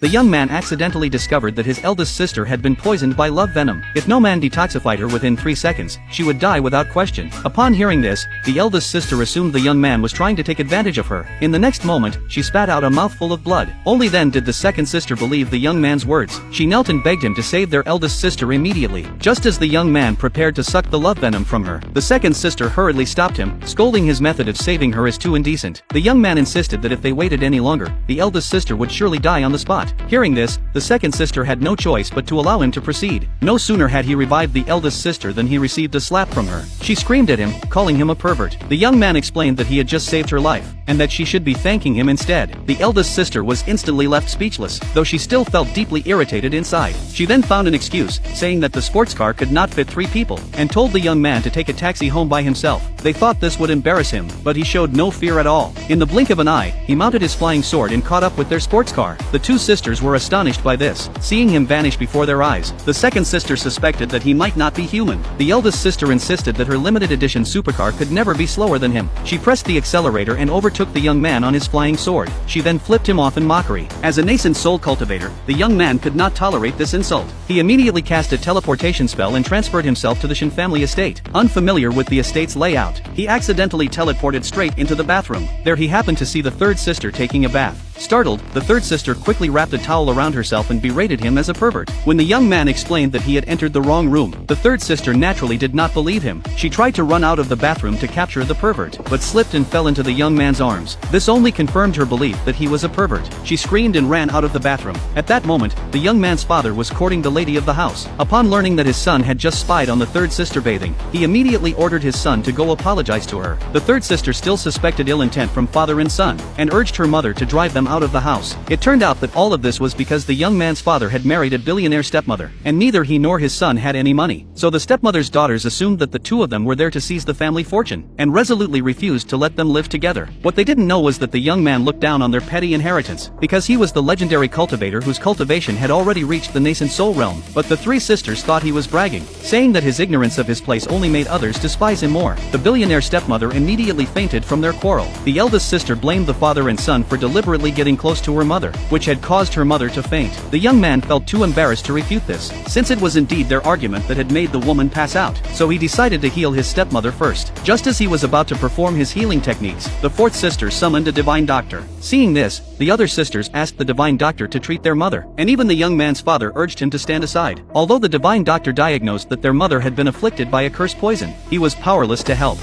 The young man accidentally discovered that his eldest sister had been poisoned by love venom. If no man detoxified her within 3 seconds, she would die without question. Upon hearing this, the eldest sister assumed the young man was trying to take advantage of her. In the next moment, she spat out a mouthful of blood. Only then did the second sister believe the young man's words. She knelt and begged him to save their eldest sister immediately. Just as the young man prepared to suck the love venom from her, the second sister hurriedly stopped him, scolding his method of saving her as too indecent. The young man insisted that if they waited any longer, the eldest sister would surely die on the spot. Hearing this, the second sister had no choice but to allow him to proceed. No sooner had he revived the eldest sister than he received a slap from her. She screamed at him, calling him a pervert. The young man explained that he had just saved her life, and that she should be thanking him instead. The eldest sister was instantly left speechless, though she still felt deeply irritated inside. She then found an excuse, saying that the sports car could not fit 3 people, and told the young man to take a taxi home by himself. They thought this would embarrass him, but he showed no fear at all. In the blink of an eye, he mounted his flying sword and caught up with their sports car. The 2 sisters were astonished by this, seeing him vanish before their eyes. The second sister suspected that he might not be human. The eldest sister insisted that her limited edition supercar could never be slower than him. She pressed the accelerator and overtook the young man on his flying sword. She then flipped him off in mockery. As a nascent soul cultivator, the young man could not tolerate this insult. He immediately cast a teleportation spell and transferred himself to the Shin family estate. Unfamiliar with the estate's layout, he accidentally teleported straight into the bathroom. There he happened to see the third sister taking a bath. Startled, the third sister quickly wrapped a towel around herself and berated him as a pervert. When the young man explained that he had entered the wrong room, the third sister naturally did not believe him. She tried to run out of the bathroom to capture the pervert, but slipped and fell into the young man's arms. This only confirmed her belief that he was a pervert. She screamed and ran out of the bathroom. At that moment, the young man's father was courting the lady of the house. Upon learning that his son had just spied on the third sister bathing, he immediately ordered his son to go apologize to her. The third sister still suspected ill intent from father and son, and urged her mother to drive them out of the house. It turned out that all of this was because the young man's father had married a billionaire stepmother, and neither he nor his son had any money. So the stepmother's daughters assumed that the 2 of them were there to seize the family fortune, and resolutely refused to let them live together. What they didn't know was that the young man looked down on their petty inheritance, because he was the legendary cultivator whose cultivation had already reached the nascent soul realm. But the 3 sisters thought he was bragging, saying that his ignorance of his place only made others despise him more. The billionaire stepmother immediately fainted from their quarrel. The eldest sister blamed the father and son for deliberately getting close to her mother, which had caused her mother to faint. The young man felt too embarrassed to refute this, since it was indeed their argument that had made the woman pass out. So he decided to heal his stepmother first. Just as he was about to perform his healing techniques, the 4th sister summoned a divine doctor. Seeing this, the other sisters asked the divine doctor to treat their mother, and even the young man's father urged him to stand aside. Although the divine doctor diagnosed that their mother had been afflicted by a cursed poison, he was powerless to help.